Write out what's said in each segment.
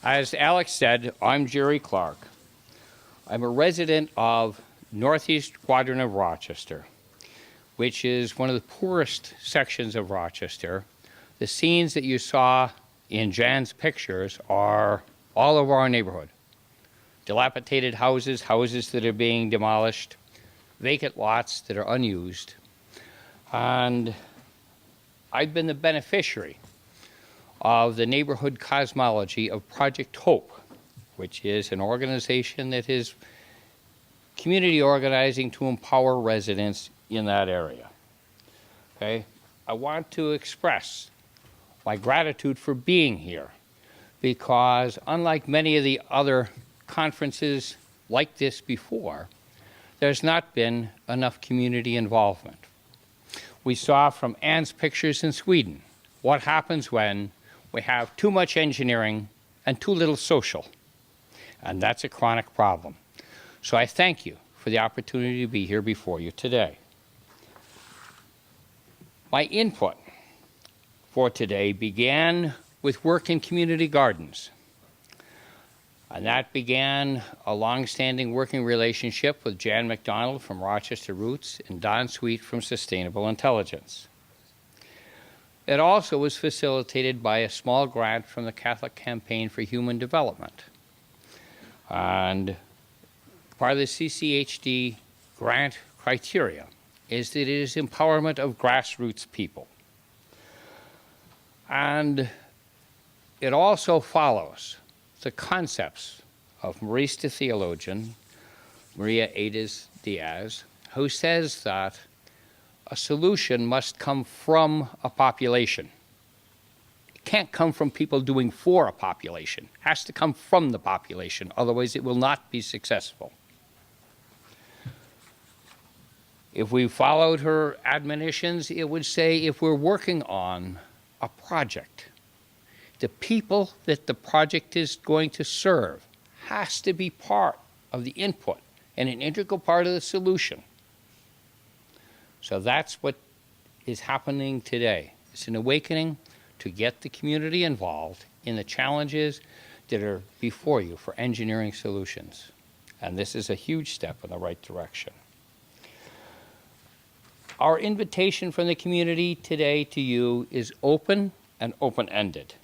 As Alex said, I'm Gerry Clark. I'm a resident of northeast quadrant of Rochester, which is one of the poorest sections of Rochester. The scenes that you saw in Jan's pictures are all over our neighborhood. Dilapidated houses, houses that are being demolished, vacant lots that are unused. And I've been the beneficiary of the neighborhood cosmology of Project Hope, which is an organization that is community organizing to empower residents in that area. Okay? I want to express my gratitude for being here because unlike many of the other conferences like this before, there's not been enough community involvement. We saw from Ann's pictures in Sweden what happens when we have too much engineering and too little social. And that's a chronic problem. So I thank you for the opportunity to be here before you today. My input for today began with work in community gardens. And that began a long-standing working relationship with Jan McDonald from Rochester Roots and Don Sweet from Sustainable Intelligence. It also was facilitated by a small grant from the Catholic Campaign for Human Development. And part of the CCHD grant criteria is that it is empowerment of grassroots people. And it also follows the concepts of Marista theologian Maria Ades Diaz, who says that a solution must come from a population. It can't come from people doing for a population. It has to come from the population, otherwise it will not be successful. If we followed her admonitions, it would say if we're working on a project, the people that the project is going to serve has to be part of the input and an integral part of the solution. So that's what is happening today. It's an awakening to get the community involved in the challenges that are before you for engineering solutions. And this is a huge step in the right direction. Our invitation from the community today to you is open and open-ended.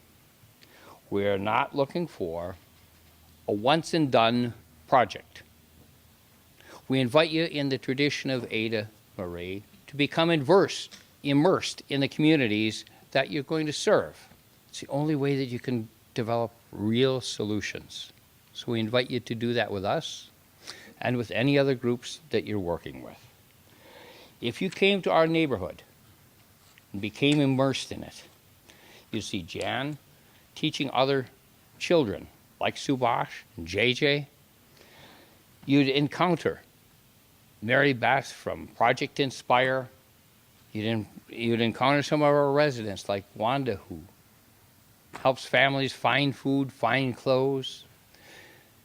We're not looking for a once-and-done project. We invite you in the tradition of Ada Marie to become immersed in the communities that you're going to serve. It's the only way that you can develop real solutions. So we invite you to do that with us and with any other groups that you're working with. If you came to our neighborhood and became immersed in it, you see Jan teaching other children like Subhash and JJ. You'd encounter Mary Beth from Project Inspire. You'd encounter some of our residents like Wanda, who helps families find food, find clothes.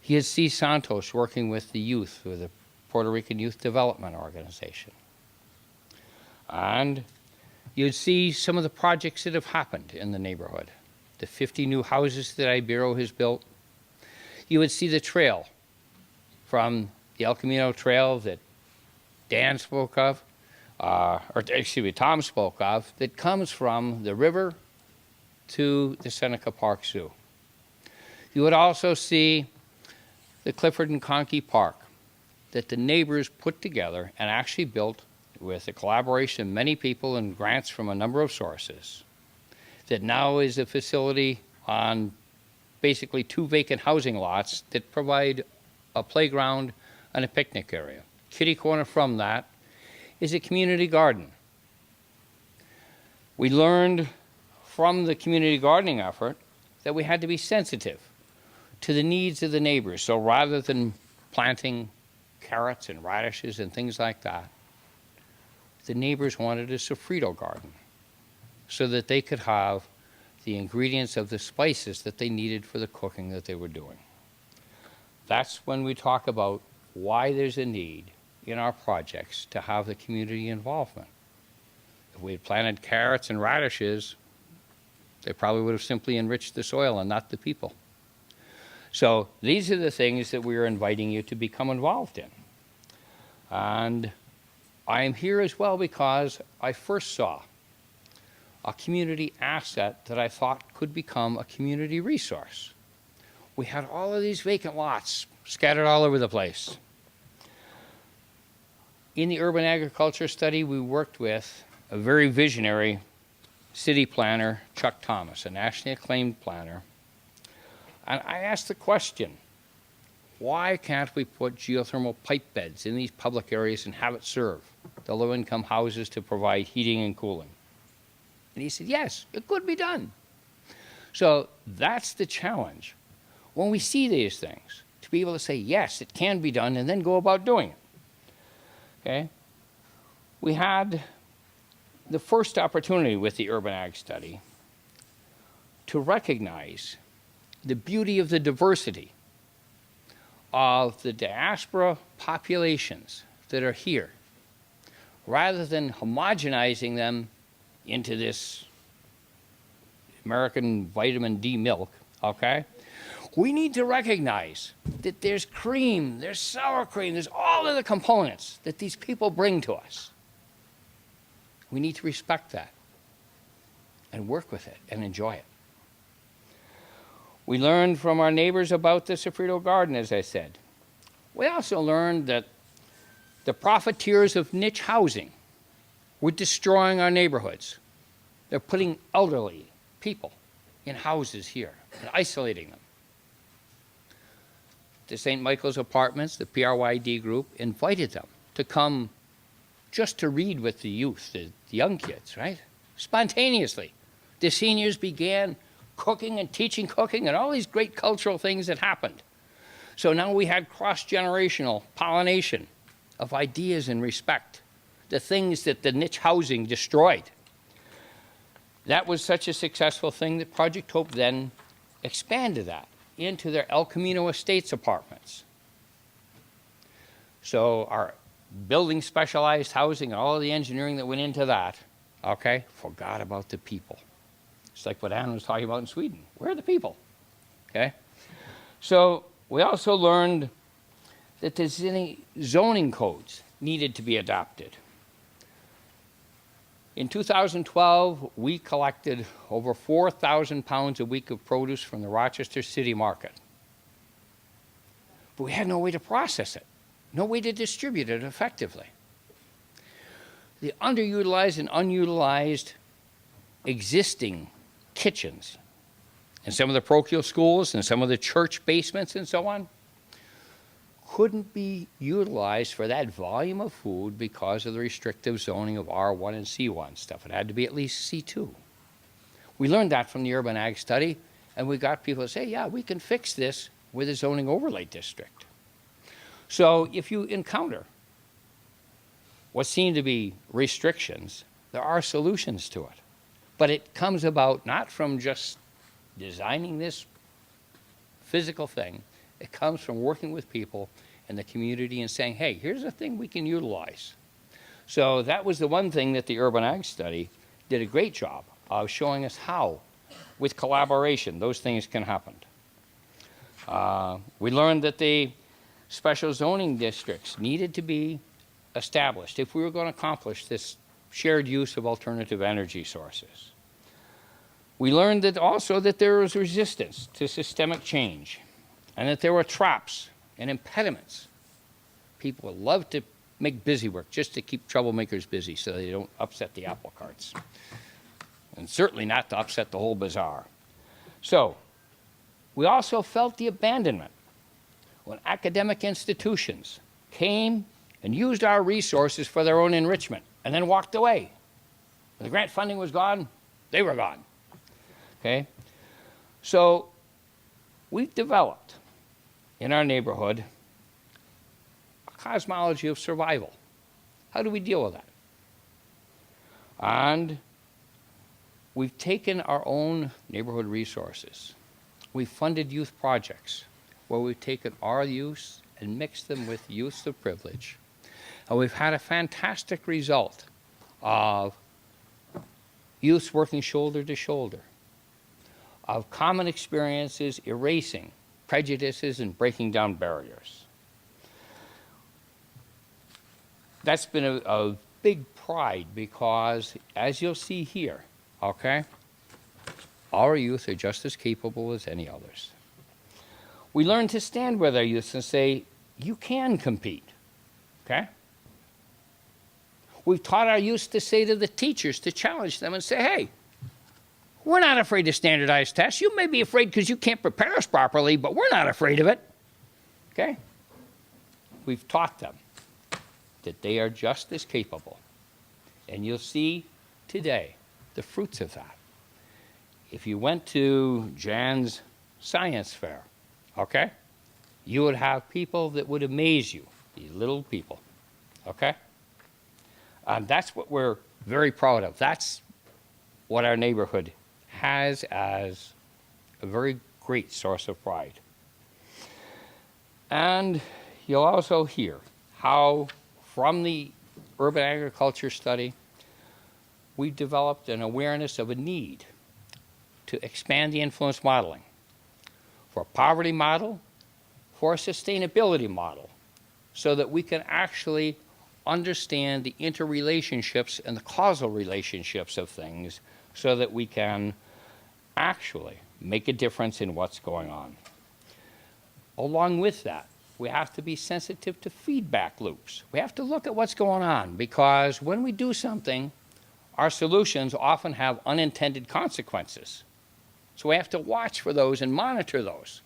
You'd see Santos working with the youth with the Puerto Rican Youth Development Organization. And you'd see some of the projects that have happened in the neighborhood. The 50 new houses that Ibero has built. You would see the trail from the El Camino Trail that Dan spoke of, Tom spoke of, that comes from the river to the Seneca Park Zoo. You would also see the Clifford and Conkey Park that the neighbors put together and actually built with the collaboration of many people and grants from a number of sources, that now is a facility on basically 2 vacant housing lots that provide a playground and a picnic area. Kitty corner from that is a community garden. We learned from the community gardening effort that we had to be sensitive to the needs of the neighbors. So rather than planting carrots and radishes and things like that, the neighbors wanted a sofrito garden so that they could have the ingredients of the spices that they needed for the cooking that they were doing. That's when we talk about why there's a need in our projects to have the community involvement. If we had planted carrots and radishes, they probably would have simply enriched the soil and not the people. So these are the things that we are inviting you to become involved in. And I am here as well because I first saw a community asset that I thought could become a community resource. We had all of these vacant lots scattered all over the place. In the urban agriculture study, we worked with a very visionary city planner, Chuck Thomas, a nationally acclaimed planner. And I asked the question, why can't we put geothermal pipe beds in these public areas and have it serve the low-income houses to provide heating and cooling? And he said, yes, it could be done. So that's the challenge. When we see these things, to be able to say, yes, it can be done, and then go about doing it. Okay? We had the first opportunity with the urban ag study to recognize the beauty of the diversity of the diaspora populations that are here, rather than homogenizing them into this American vitamin D milk, okay? We need to recognize that there's cream, there's sour cream, there's all of the components that these people bring to us. We need to respect that and work with it and enjoy it. We learned from our neighbors about the Sofrito Garden, as I said. We also learned that the profiteers of niche housing were destroying our neighborhoods. They're putting elderly people in houses here and isolating them. The St. Michael's Apartments, the PRYD group, invited them to come just to read with the youth, the young kids, right? Spontaneously. The seniors began cooking and teaching cooking and all these great cultural things that happened. So now we had cross-generational pollination of ideas and respect, the things that the niche housing destroyed. That was such a successful thing that Project Hope then expanded that into their El Camino Estates apartments. So our building specialized housing and all of the engineering that went into that, okay, forgot about the people. It's like what Anna was talking about in Sweden. Where are the people? Okay? So we also learned that the zoning codes needed to be adopted. In 2012, we collected over 4,000 pounds a week of produce from the Rochester City Market. But we had no way to process it, no way to distribute it effectively. The underutilized and unutilized existing kitchens and some of the parochial schools and some of the church basements and so on couldn't be utilized for that volume of food because of the restrictive zoning of R1 and C1 stuff. It had to be at least C2. We learned that from the urban ag study, and we got people to say, yeah, we can fix this with a zoning overlay district. So if you encounter what seem to be restrictions, there are solutions to it. But it comes about not from just designing this physical thing. It comes from working with people in the community and saying, hey, here's a thing we can utilize. So that was the one thing that the urban ag study did a great job of showing us how, with collaboration, those things can happen. We learned that the special zoning districts needed to be established if we were going to accomplish this shared use of alternative energy sources. We learned that also that there was resistance to systemic change and that there were traps and impediments. People love to make busy work just to keep troublemakers busy so they don't upset the apple carts. And certainly not to upset the whole bazaar. So we also felt the abandonment when academic institutions came and used our resources for their own enrichment and then walked away. When the grant funding was gone, they were gone. Okay? So we've developed in our neighborhood a cosmology of survival. How do we deal with that? And we've taken our own neighborhood resources. We've funded youth projects where we've taken our youth and mixed them with youths of privilege. And we've had a fantastic result of youths working shoulder to shoulder, of common experiences erasing prejudices and breaking down barriers. That's been a big pride because, as you'll see here, okay, our youth are just as capable as any others. We learn to stand with our youth and say, you can compete, okay? We've taught our youth to say to the teachers, to challenge them and say, hey, we're not afraid of standardized tests. You may be afraid because you can't prepare us properly, but we're not afraid of it, okay? We've taught them that they are just as capable. And you'll see today the fruits of that. If you went to Jan's science fair, okay, you would have people that would amaze you, these little people, okay? That's what we're very proud of. That's what our neighborhood has as a very great source of pride. And you'll also hear how, from the urban agriculture study, we've developed an awareness of a need to expand the influence modeling for a poverty model, for a sustainability model, so that we can actually understand the interrelationships and the causal relationships of things so that we can actually make a difference in what's going on. Along with that, we have to be sensitive to feedback loops. We have to look at what's going on because when we do something, our solutions often have unintended consequences. So we have to watch for those and monitor those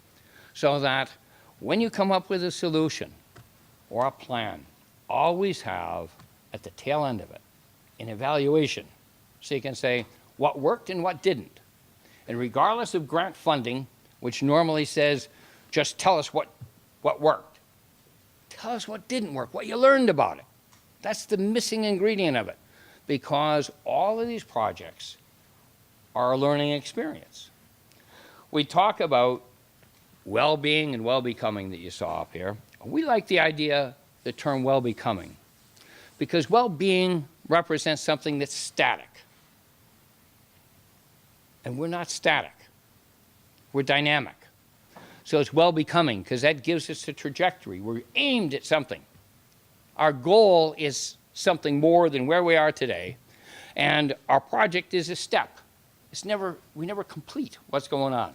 so that when you come up with a solution or a plan, always have at the tail end of it an evaluation so you can say what worked and what didn't. And regardless of grant funding, which normally says just tell us what worked, tell us what didn't work, what you learned about it. That's the missing ingredient of it, because all of these projects are a learning experience. We talk about well-being and well-becoming that you saw up here. We like the term well-becoming, because well-being represents something that's static. And we're not static. We're dynamic. So it's well-becoming because that gives us a trajectory. We're aimed at something. Our goal is something more than where we are today, and our project is a step. We never complete what's going on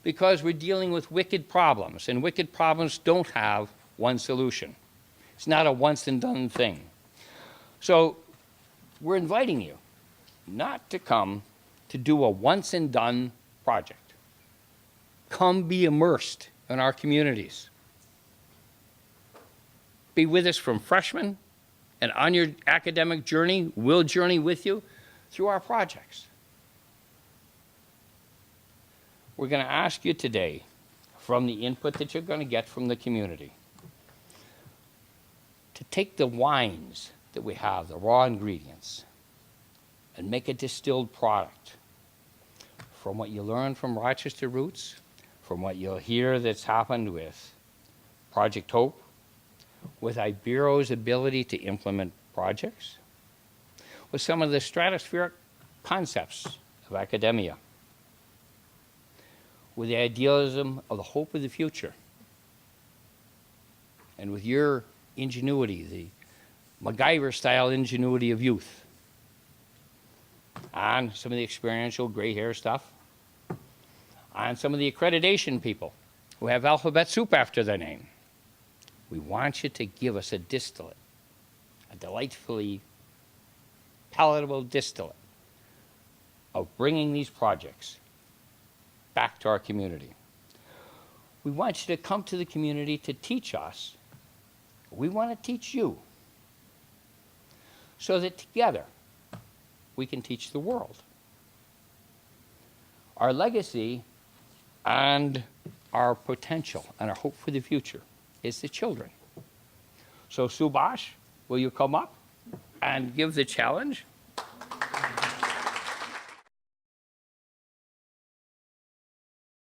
because we're dealing with wicked problems, and wicked problems don't have one solution. It's not a once and done thing. So we're inviting you not to come to do a once and done project. Come be immersed in our communities. Be with us from freshmen, and on your academic journey, we'll journey with you through our projects. We're going to ask you today, from the input that you're going to get from the community, to take the wines that we have, the raw ingredients, and make a distilled product from what you learned from Rochester Roots, from what you'll hear that's happened with Project Hope, with Ibero's ability to implement projects, with some of the stratospheric concepts of academia, with the idealism of the hope of the future, and with your ingenuity, the MacGyver-style ingenuity of youth, and some of the experiential gray hair stuff, and some of the accreditation people who have alphabet soup after their name. We want you to give us a distillate, a delightfully palatable distillate of bringing these projects back to our community. We want you to come to the community to teach us. We want to teach you so that together we can teach the world. Our legacy and our potential and our hope for the future is the children. So Subhash, will you come up and give the challenge?